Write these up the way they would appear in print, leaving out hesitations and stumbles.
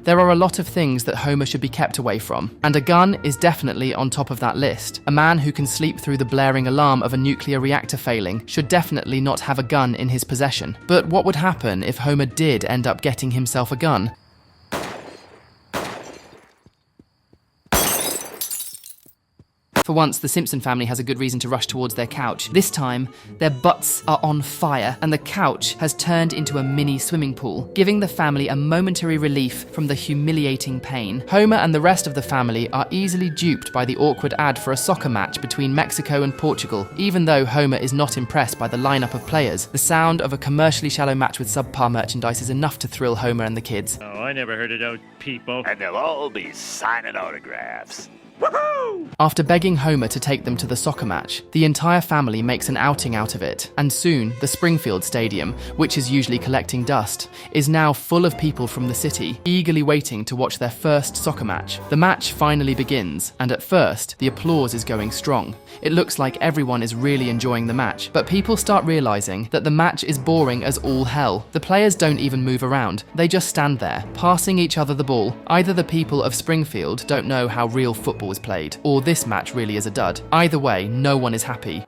There are a lot of things that Homer should be kept away from, and a gun is definitely on top of that list. A man who can sleep through the blaring alarm of a nuclear reactor failing should definitely not have a gun in his possession. But what would happen if Homer did end up getting himself a gun? For once, the Simpson family has a good reason to rush towards their couch. This time, their butts are on fire, and the couch has turned into a mini swimming pool, giving the family a momentary relief from the humiliating pain. Homer and the rest of the family are easily duped by the awkward ad for a soccer match between Mexico and Portugal. Even though Homer is not impressed by the lineup of players, the sound of a commercially shallow match with subpar merchandise is enough to thrill Homer and the kids. Oh, I never heard of those people. And they'll all be signing autographs. Woohoo! After begging Homer to take them to the soccer match, the entire family makes an outing out of it, and soon the Springfield Stadium, which is usually collecting dust, is now full of people from the city, eagerly waiting to watch their first soccer match. The match finally begins, and at first, the applause is going strong. It looks like everyone is really enjoying the match, but people start realizing that the match is boring as all hell. The players don't even move around, they just stand there, passing each other the ball. Either the people of Springfield don't know how real football is played, or this match really is a dud. Either way, no one is happy.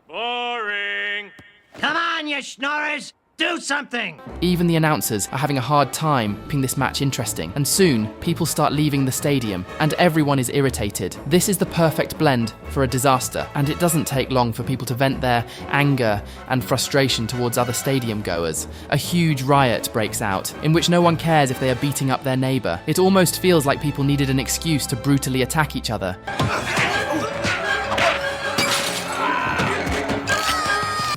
Boring! Come on, you schnorrers! Do something! Even the announcers are having a hard time keeping this match interesting, and soon people start leaving the stadium, and everyone is irritated. This is the perfect blend for a disaster, and it doesn't take long for people to vent their anger and frustration towards other stadium goers. A huge riot breaks out, in which no one cares if they are beating up their neighbor. It almost feels like people needed an excuse to brutally attack each other.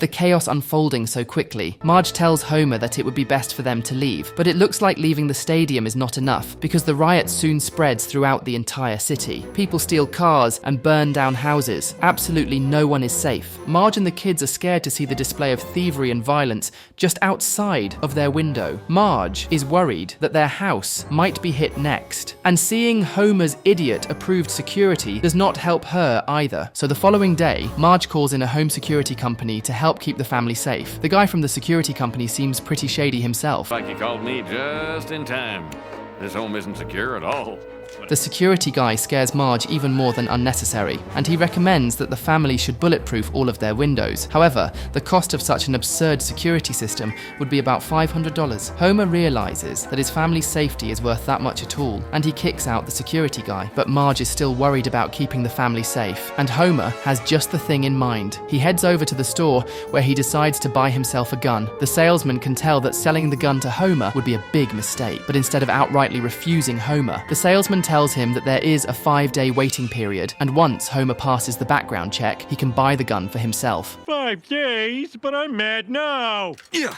The chaos unfolding so quickly, Marge tells Homer that it would be best for them to leave, but it looks like leaving the stadium is not enough, because the riot soon spreads throughout the entire city. People steal cars and burn down houses. Absolutely no one is safe. Marge and the kids are scared to see the display of thievery and violence just outside of their window. Marge is worried that their house might be hit next, and seeing Homer's idiot-approved security does not help her either. So the following day, Marge calls in a home security company to help keep the family safe. The guy from the security company seems pretty shady himself. Like you called me just in time. This home isn't secure at all. The security guy scares Marge even more than unnecessary, and he recommends that the family should bulletproof all of their windows. However, the cost of such an absurd security system would be about $500. Homer realizes that his family's safety is worth that much at all, and he kicks out the security guy. But Marge is still worried about keeping the family safe, and Homer has just the thing in mind. He heads over to the store where he decides to buy himself a gun. The salesman can tell that selling the gun to Homer would be a big mistake, but instead of outrightly refusing Homer, the salesman tells him that there is a 5-day waiting period, and once Homer passes the background check, he can buy the gun for himself. 5 days? But I'm mad now! Yeah.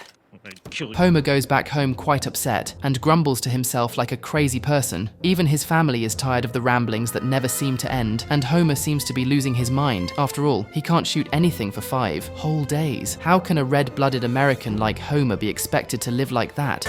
Homer goes back home quite upset and grumbles to himself like a crazy person. Even his family is tired of the ramblings that never seem to end, and Homer seems to be losing his mind. After all, he can't shoot anything for 5 whole days. How can a red-blooded American like Homer be expected to live like that?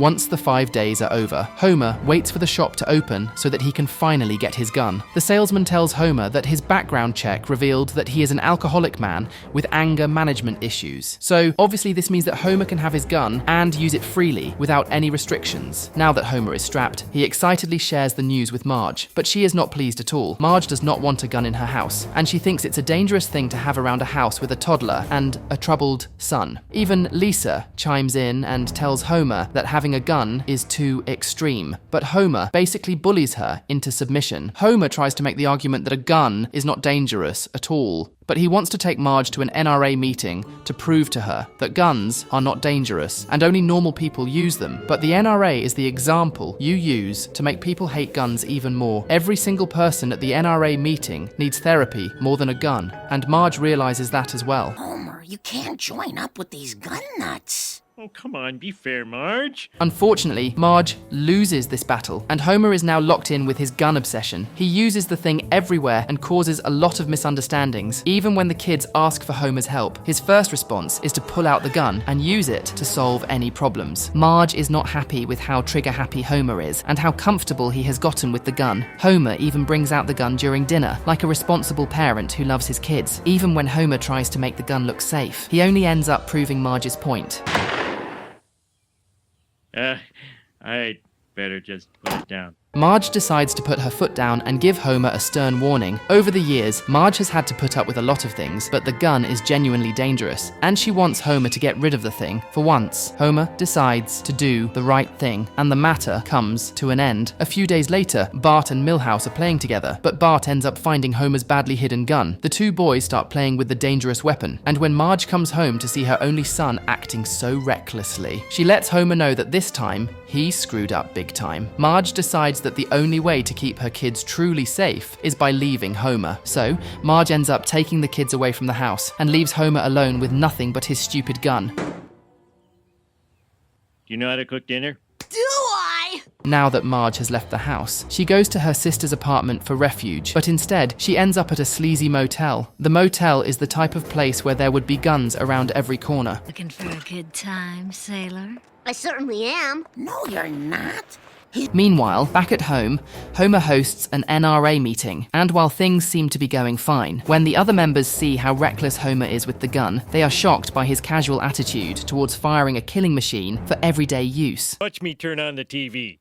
Once the 5 days are over, Homer waits for the shop to open so that he can finally get his gun. The salesman tells Homer that his background check revealed that he is an alcoholic man with anger management issues. So obviously this means that Homer can have his gun and use it freely without any restrictions. Now that Homer is strapped, he excitedly shares the news with Marge, but she is not pleased at all. Marge does not want a gun in her house, and she thinks it's a dangerous thing to have around a house with a toddler and a troubled son. Even Lisa chimes in and tells Homer that having a gun is too extreme, but Homer basically bullies her into submission. Homer tries to make the argument that a gun is not dangerous at all, but he wants to take Marge to an NRA meeting to prove to her that guns are not dangerous and only normal people use them. But the NRA is the example you use to make people hate guns even more. Every single person at the NRA meeting needs therapy more than a gun, and Marge realizes that as well. Homer, you can't join up with these gun nuts. Oh, come on, be fair, Marge. Unfortunately, Marge loses this battle, and Homer is now locked in with his gun obsession. He uses the thing everywhere and causes a lot of misunderstandings. Even when the kids ask for Homer's help, his first response is to pull out the gun and use it to solve any problems. Marge is not happy with how trigger-happy Homer is, and how comfortable he has gotten with the gun. Homer even brings out the gun during dinner, like a responsible parent who loves his kids. Even when Homer tries to make the gun look safe, he only ends up proving Marge's point. I'd better just put it down. Marge decides to put her foot down and give Homer a stern warning. Over the years, Marge has had to put up with a lot of things, but the gun is genuinely dangerous, and she wants Homer to get rid of the thing. For once, Homer decides to do the right thing, and the matter comes to an end. A few days later, Bart and Milhouse are playing together, but Bart ends up finding Homer's badly hidden gun. The two boys start playing with the dangerous weapon, and when Marge comes home to see her only son acting so recklessly, she lets Homer know that this time, he screwed up big time. Marge decides that the only way to keep her kids truly safe is by leaving Homer. So, Marge ends up taking the kids away from the house and leaves Homer alone with nothing but his stupid gun. Do you know how to cook dinner? Do I? Now that Marge has left the house, she goes to her sister's apartment for refuge, but instead, she ends up at a sleazy motel. The motel is the type of place where there would be guns around every corner. Looking for a good time, sailor? I certainly am. No, you're not. Meanwhile, back at home, Homer hosts an NRA meeting, and while things seem to be going fine, when the other members see how reckless Homer is with the gun, they are shocked by his casual attitude towards firing a killing machine for everyday use. Watch me turn on the TV.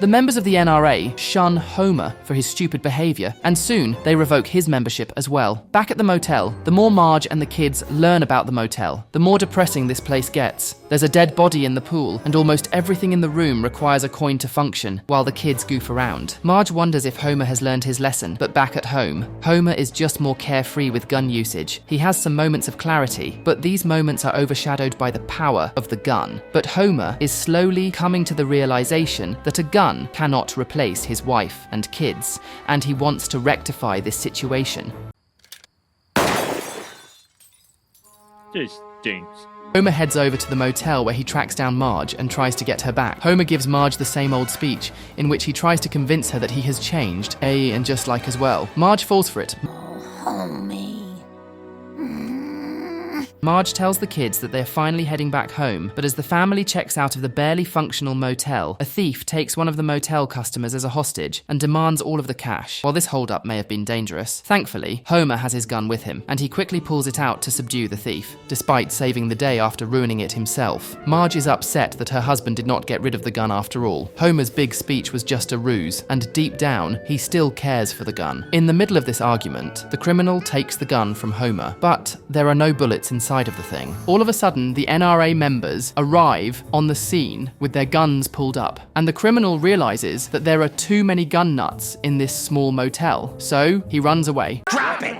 The members of the NRA shun Homer for his stupid behavior, and soon they revoke his membership as well. Back at the motel, the more Marge and the kids learn about the motel, the more depressing this place gets. There's a dead body in the pool, and almost everything in the room requires a coin to function, while the kids goof around. Marge wonders if Homer has learned his lesson, but back at home, Homer is just more carefree with gun usage. He has some moments of clarity, but these moments are overshadowed by the power of the gun. But Homer is slowly coming to the realization that a gun cannot replace his wife and kids, and he wants to rectify this situation. This stinks. Homer heads over to the motel where he tracks down Marge and tries to get her back. Homer gives Marge the same old speech, in which he tries to convince her that he has changed, and just like as well. Marge falls for it. Oh, homie. Marge tells the kids that they're finally heading back home, but as the family checks out of the barely functional motel, a thief takes one of the motel customers as a hostage and demands all of the cash. While this holdup may have been dangerous, thankfully, Homer has his gun with him, and he quickly pulls it out to subdue the thief, despite saving the day after ruining it himself. Marge is upset that her husband did not get rid of the gun after all. Homer's big speech was just a ruse, and deep down, he still cares for the gun. In the middle of this argument, the criminal takes the gun from Homer, but there are no bullets inside of the thing. All of a sudden, the NRA members arrive on the scene with their guns pulled up, and the criminal realizes that there are too many gun nuts in this small motel, so he runs away. Drop it!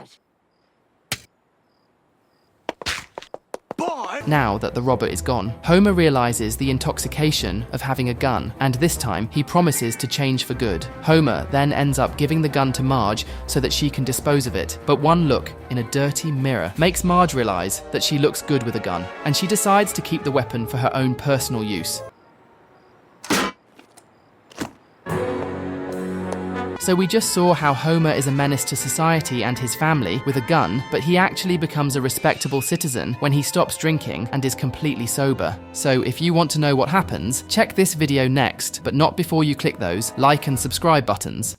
Now that the robber is gone, Homer realizes the intoxication of having a gun, and this time he promises to change for good. Homer then ends up giving the gun to Marge so that she can dispose of it, but one look in a dirty mirror makes Marge realize that she looks good with a gun, and she decides to keep the weapon for her own personal use. So we just saw how Homer is a menace to society and his family with a gun, but he actually becomes a respectable citizen when he stops drinking and is completely sober. So if you want to know what happens, check this video next, but not before you click those like and subscribe buttons.